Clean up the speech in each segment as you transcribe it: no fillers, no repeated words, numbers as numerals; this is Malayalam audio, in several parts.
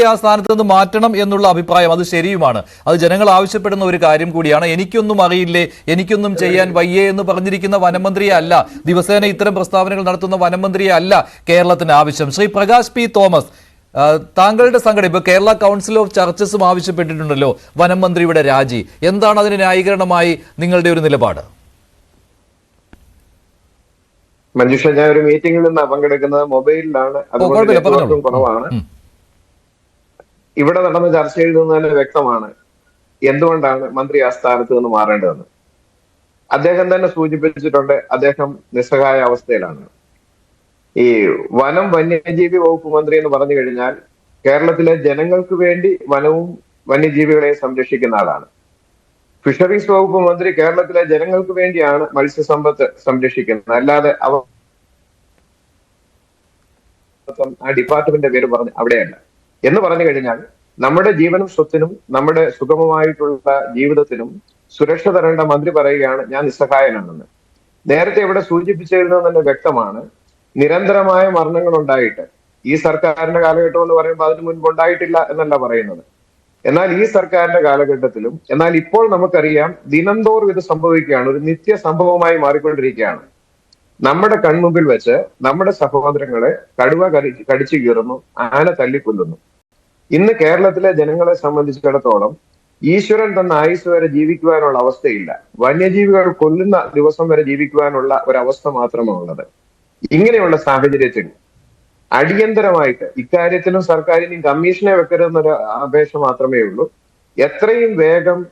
ആ സ്ഥാനത്ത് നിന്ന് മാറ്റണം എന്നുള്ള അഭിപ്രായം അത് ശരിയുമാണ്. അത് ജനങ്ങൾ ആവശ്യപ്പെടുന്ന ഒരു കാര്യം കൂടിയാണ്. എനിക്കൊന്നും അറിയില്ലേ, എനിക്കൊന്നും ചെയ്യാൻ വയ്യേ എന്ന് പറഞ്ഞിരിക്കുന്ന വനമന്ത്രിയെ അല്ല, ദിവസേന ഇത്തരം പ്രസ്താവനകൾ നടത്തുന്ന വനമന്ത്രിയെ അല്ല കേരളത്തിന് ആവശ്യം. ശ്രീ പ്രകാശ് പി തോമസ്, താങ്കളുടെ സംഘടന ഇപ്പോൾ കേരള കൗൺസിൽ ഓഫ് ചർച്ചസും ആവശ്യപ്പെട്ടിട്ടുണ്ടല്ലോ വനം മന്ത്രിയുടെ രാജി. എന്താണ് അതിന് ന്യായീകരണമായി നിങ്ങളുടെ ഒരു നിലപാട്? മഞ്ജുഷ, ഞാൻ ഒരു മീറ്റിംഗിൽ നിന്ന് പങ്കെടുക്കുന്നത് മൊബൈലിലാണ്, അതുകൊണ്ട് നെറ്റ്വർക്കും കുറവാണ്. ഇവിടെ നടന്ന ചർച്ചയിൽ നിന്ന് തന്നെ വ്യക്തമാണ് എന്തുകൊണ്ടാണ് മന്ത്രി ആ സ്ഥാനത്ത് നിന്ന് മാറേണ്ടതെന്ന്. അദ്ദേഹം തന്നെ സൂചിപ്പിച്ചിട്ടുണ്ട്, അദ്ദേഹം നിസ്സഹായ അവസ്ഥയിലാണ്. ഈ വനം വന്യജീവി വകുപ്പ് മന്ത്രി എന്ന് പറഞ്ഞു കഴിഞ്ഞാൽ കേരളത്തിലെ ജനങ്ങൾക്ക് വേണ്ടി വനവും വന്യജീവികളെയും സംരക്ഷിക്കുന്ന ആളാണ്. ഫിഷറീസ് വകുപ്പ് മന്ത്രി കേരളത്തിലെ ജനങ്ങൾക്ക് വേണ്ടിയാണ് മത്സ്യസമ്പത്ത് സംരക്ഷിക്കുന്നത്, അല്ലാതെ ആ ഡിപ്പാർട്ട്മെന്റിന്റെ പേര് പറഞ്ഞ് അവിടെയല്ല. എന്ന് പറഞ്ഞു കഴിഞ്ഞാൽ നമ്മുടെ ജീവനും സ്വത്തിനും നമ്മുടെ സുഗമമായിട്ടുള്ള ജീവിതത്തിനും സുരക്ഷ തരേണ്ട മന്ത്രി പറയുകയാണ് ഞാൻ നിസ്സഹായനാണെന്ന്. നേരത്തെ ഇവിടെ സൂചിപ്പിച്ചിരുന്നത് തന്നെ വ്യക്തമാണ്. നിരന്തരമായ മരണങ്ങൾ ഉണ്ടായിട്ട് ഈ സർക്കാരിന്റെ കാലഘട്ടം എന്ന് പറയുമ്പോൾ അതിന് മുൻപ് ഉണ്ടായിട്ടില്ല എന്നല്ല പറയുന്നത്. എന്നാൽ ഈ സർക്കാരിന്റെ കാലഘട്ടത്തിലും, എന്നാൽ ഇപ്പോൾ നമുക്കറിയാം ദിനംതോറും ഇത് സംഭവിക്കുകയാണ്, ഒരു നിത്യ സംഭവമായി മാറിക്കൊണ്ടിരിക്കുകയാണ്. നമ്മുടെ കൺമുമ്പിൽ വെച്ച് നമ്മുടെ സഹോദരങ്ങളെ കടുവ കടിച്ചു കീറുന്നു, ആന തല്ലിക്കൊല്ലുന്നു. ഇന്ന് കേരളത്തിലെ ജനങ്ങളെ സംബന്ധിച്ചിടത്തോളം ഈശ്വരൻ തന്ന ആയുസ് വരെ ജീവിക്കുവാനുള്ള അവസ്ഥയില്ല. വന്യജീവികൾ കൊല്ലുന്ന ദിവസം വരെ ജീവിക്കുവാനുള്ള ഒരവസ്ഥ മാത്രമാണ് ഉള്ളത്. ഇങ്ങനെയുള്ള സാഹചര്യത്തിൽ അടിയന്തരമായിട്ട് ഇക്കാര്യത്തിലും സർക്കാരിനും കമ്മീഷനെ വെക്കരുതെന്നൊരു അപേക്ഷ മാത്രമേ ഉള്ളൂ. എത്രയും വേഗം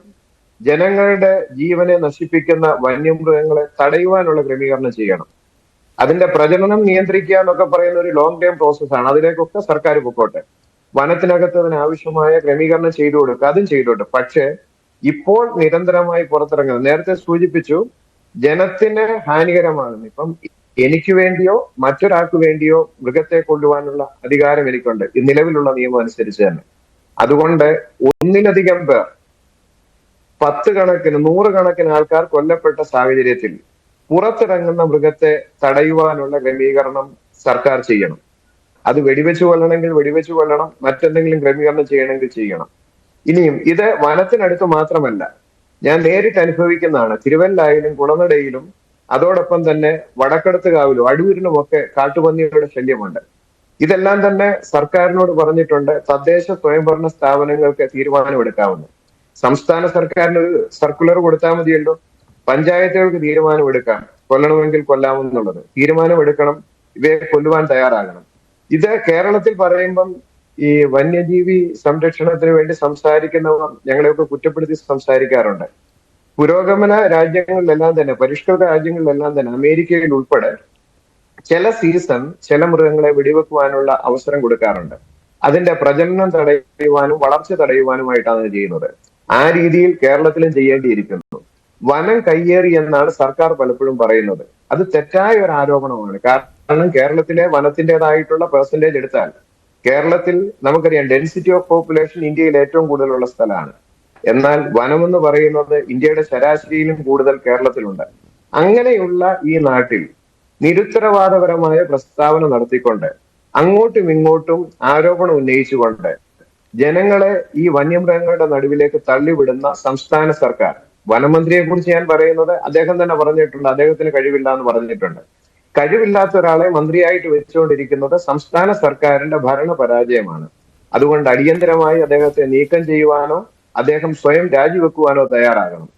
ജനങ്ങളുടെ ജീവനെ നശിപ്പിക്കുന്ന വന്യമൃഗങ്ങളെ തടയുവാനുള്ള ക്രമീകരണം ചെയ്യണം. അതിന്റെ പ്രജനനം നിയന്ത്രിക്കുക എന്നൊക്കെ പറയുന്ന ഒരു ലോങ് ടേം പ്രോസസ്സാണ്. അതിലേക്കൊക്കെ സർക്കാർ പൊക്കോട്ടെ. വനത്തിനകത്ത് അതിനാവശ്യമായ ക്രമീകരണം ചെയ്തു കൊടുക്കുക, അതും ചെയ്തോട്ടെ. പക്ഷേ ഇപ്പോൾ നിരന്തരമായി പുറത്തിറങ്ങുന്നത്, നേരത്തെ സൂചിപ്പിച്ചു, ജനത്തിന് ഹാനികരമാണെന്ന്. ഇപ്പം എനിക്ക് വേണ്ടിയോ മറ്റൊരാൾക്ക് വേണ്ടിയോ മൃഗത്തെ കൊല്ലുവാനുള്ള അധികാരം എനിക്കുണ്ട് നിലവിലുള്ള നിയമം അനുസരിച്ച് തന്നെ. അതുകൊണ്ട് ഒന്നിലധികം പേർ, 10 കണക്കിന് 100 കണക്കിന് ആൾക്കാർ കൊല്ലപ്പെട്ട സാഹചര്യത്തിൽ പുറത്തിറങ്ങുന്ന മൃഗത്തെ തടയുവാനുള്ള ക്രമീകരണം സർക്കാർ ചെയ്യണം. അത് വെടിവെച്ച് കൊല്ലണമെങ്കിൽ വെടിവെച്ച് കൊല്ലണം, മറ്റെന്തെങ്കിലും ക്രമീകരണം ചെയ്യണമെങ്കിൽ ചെയ്യണം. ഇനിയും ഇത് വനത്തിനടുത്ത് മാത്രമല്ല, ഞാൻ നേരിട്ട് അനുഭവിക്കുന്നതാണ്. തിരുവല്ലായിലും കുളനടയിലും അതോടൊപ്പം തന്നെ വടക്കടത്തുകാവിലും അടൂരിലും ഒക്കെ കാട്ടുപന്നികളുടെ ശല്യമുണ്ട്. ഇതെല്ലാം തന്നെ സർക്കാരിനോട് പറഞ്ഞിട്ടുണ്ട്. തദ്ദേശ സ്വയംഭരണ സ്ഥാപനങ്ങൾക്ക് തീരുമാനമെടുക്കാവുന്നു. സംസ്ഥാന സർക്കാരിന് ഒരു സർക്കുലർ കൊടുത്താൽ മതിയല്ലോ. പഞ്ചായത്തുകൾക്ക് തീരുമാനമെടുക്കാം, കൊല്ലണമെങ്കിൽ കൊല്ലാമെന്നുള്ളത് തീരുമാനമെടുക്കണം, ഇവയെ കൊല്ലുവാൻ തയ്യാറാകണം. ഇത് കേരളത്തിൽ പറയുമ്പം ഈ വന്യജീവി സംരക്ഷണത്തിന് വേണ്ടി സംസാരിക്കുന്നവർ ഞങ്ങളെയൊക്കെ കുറ്റപ്പെടുത്തി സംസാരിക്കാറുണ്ട്. പുരോഗമന രാജ്യങ്ങളിലെല്ലാം തന്നെ, പരിഷ്കൃത രാജ്യങ്ങളിലെല്ലാം തന്നെ, അമേരിക്കയിൽ ഉൾപ്പെടെ ചില സീസൺ ചില മൃഗങ്ങളെ വെടിവെക്കുവാനുള്ള അവസരം കൊടുക്കാറുണ്ട്. അതിന്റെ പ്രജനനം തടയുവാനും വളർച്ച തടയുവാനുമായിട്ടാണ് ചെയ്യുന്നത്. ആ രീതിയിൽ കേരളത്തിലും ചെയ്യേണ്ടിയിരിക്കുന്നു. വനം കയ്യേറി എന്നാണ് സർക്കാർ പലപ്പോഴും പറയുന്നത്. അത് തെറ്റായ ഒരു ആരോപണമാണ്. കാരണം കേരളത്തിലെ വനത്തിൻ്റെതായിട്ടുള്ള പെർസെന്റേജ് എടുത്താൽ കേരളത്തിൽ നമുക്കറിയാം ഡെൻസിറ്റി ഓഫ് പോപ്പുലേഷൻ ഇന്ത്യയിൽ ഏറ്റവും കൂടുതലുള്ള സ്ഥലമാണ്. എന്നാൽ വനമെന്ന് പറയുന്നത് ഇന്ത്യയുടെ ശരാശരിയിലും കൂടുതൽ കേരളത്തിലുണ്ട്. അങ്ങനെയുള്ള ഈ നാട്ടിൽ നിരുത്തരവാദപരമായ പ്രസ്താവന നടത്തിക്കൊണ്ട് അങ്ങോട്ടും ഇങ്ങോട്ടും ആരോപണം ഉന്നയിച്ചുകൊണ്ട് ജനങ്ങളെ ഈ വന്യമൃഗങ്ങളുടെ നടുവിലേക്ക് തള്ളിവിടുന്ന സംസ്ഥാന സർക്കാർ, വനമന്ത്രിയെ കുറിച്ച് ഞാൻ പറയുന്നത് അദ്ദേഹം തന്നെ പറഞ്ഞിട്ടുണ്ട്, അദ്ദേഹത്തിന് കഴിവില്ല എന്ന് പറഞ്ഞിട്ടുണ്ട്. കഴിവില്ലാത്ത ഒരാളെ മന്ത്രിയായിട്ട് വെച്ചുകൊണ്ടിരിക്കുന്നത് സംസ്ഥാന സർക്കാരിന്റെ ഭരണ പരാജയമാണ്. അതുകൊണ്ട് അടിയന്തരമായി അദ്ദേഹത്തെ നീക്കം ചെയ്യുവാനോ അദ്ദേഹം സ്വയം രാജിവെക്കുവാനോ തയ്യാറാകണം.